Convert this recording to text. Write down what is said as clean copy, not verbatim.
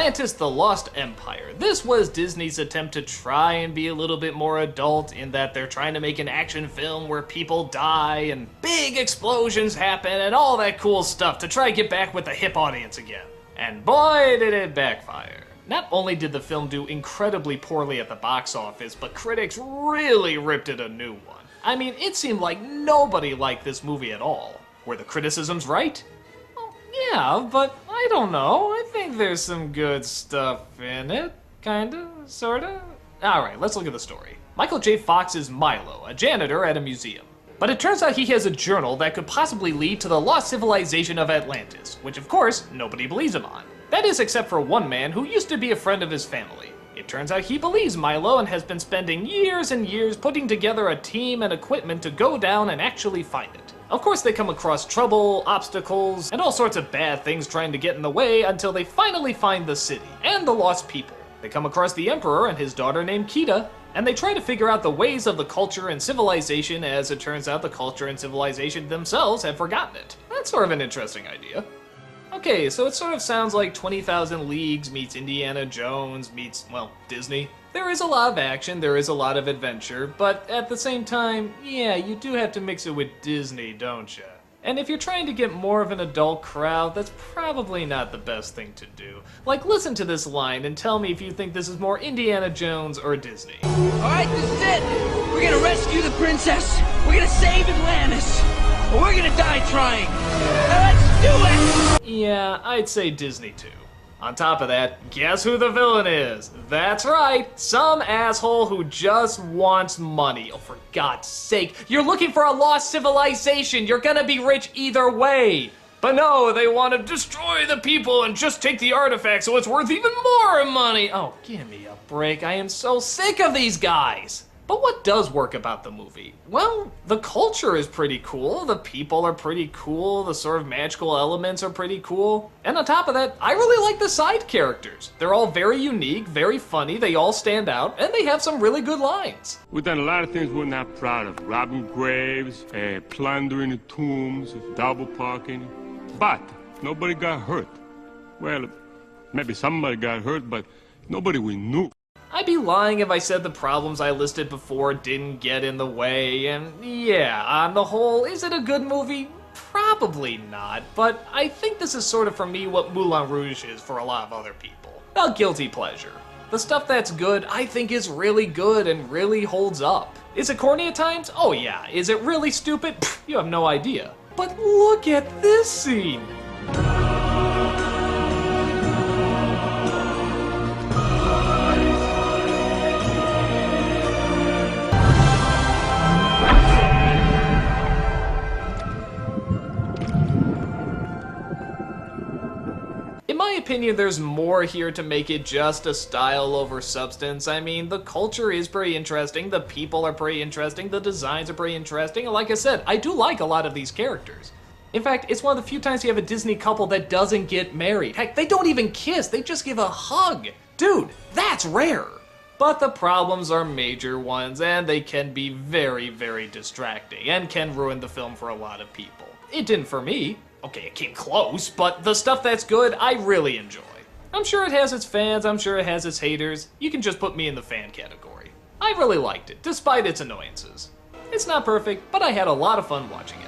Atlantis: The Lost Empire. This was Disney's attempt to try and be a little bit more adult in that they're trying to make an action film where people die and big explosions happen and all that cool stuff to try to get back with the hip audience again. And boy, did it backfire. Not only did the film do incredibly poorly at the box office, but critics really ripped it a new one. I mean, it seemed like nobody liked this movie at all. Were the criticisms right? Yeah, but I don't know. I think there's some good stuff in it. Kinda, sorta. Alright, let's look at the story. Michael J. Fox is Milo, a janitor at a museum. But it turns out he has a journal that could possibly lead to the lost civilization of Atlantis, which of course, nobody believes him on. That is except for one man who used to be a friend of his family. It turns out he believes Milo and has been spending years and years putting together a team and equipment to go down and actually find it. Of course they come across trouble, obstacles, and all sorts of bad things trying to get in the way until they finally find the city and the lost people. They come across the Emperor and his daughter named Kita, and they try to figure out the ways of the culture and civilization. As it turns out, the culture and civilization themselves have forgotten it. That's sort of an interesting idea. Okay, so it sort of sounds like 20,000 Leagues meets Indiana Jones meets, well, Disney. There is a lot of action, there is a lot of adventure, but at the same time, yeah, you do have to mix it with Disney, don't you? And if you're trying to get more of an adult crowd, that's probably not the best thing to do. Like, listen to this line and tell me if you think this is more Indiana Jones or Disney. Alright, this is it! We're gonna rescue the princess, we're gonna save Atlantis, or we're gonna die trying! Now let's do it! Yeah, I'd say Disney too. On top of that, guess who the villain is? That's right, some asshole who just wants money. Oh, for God's sake, you're looking for a lost civilization. You're gonna be rich either way. But no, they want to destroy the people and just take the artifacts so it's worth even more money. Oh, give me a break. I am so sick of these guys. But what does work about the movie? Well, the culture is pretty cool, the people are pretty cool, the sort of magical elements are pretty cool. And on top of that, I really like the side characters. They're all very unique, very funny, they all stand out, and they have some really good lines. We've done a lot of things we're not proud of. Robbing graves, plundering tombs, double parking. But nobody got hurt. Well, maybe somebody got hurt, but nobody we knew. I'd be lying if I said the problems I listed before didn't get in the way, and yeah, on the whole, is it a good movie? Probably not, but I think this is sort of for me what Moulin Rouge is for a lot of other people. A guilty pleasure. The stuff that's good, I think is really good and really holds up. Is it corny at times? Oh yeah. Is it really stupid? Pfft, you have no idea. But look at this scene! In my opinion, there's more here to make it just a style over substance. I mean, the culture is pretty interesting, the people are pretty interesting, the designs are pretty interesting, and like I said, I do like a lot of these characters. In fact, it's one of the few times you have a Disney couple that doesn't get married. Heck, they don't even kiss, they just give a hug. Dude, that's rare. But the problems are major ones, and they can be very, very distracting, and can ruin the film for a lot of people. It didn't for me. Okay, it came close, but the stuff that's good, I really enjoy. I'm sure it has its fans, I'm sure it has its haters. You can just put me in the fan category. I really liked it, despite its annoyances. It's not perfect, but I had a lot of fun watching it.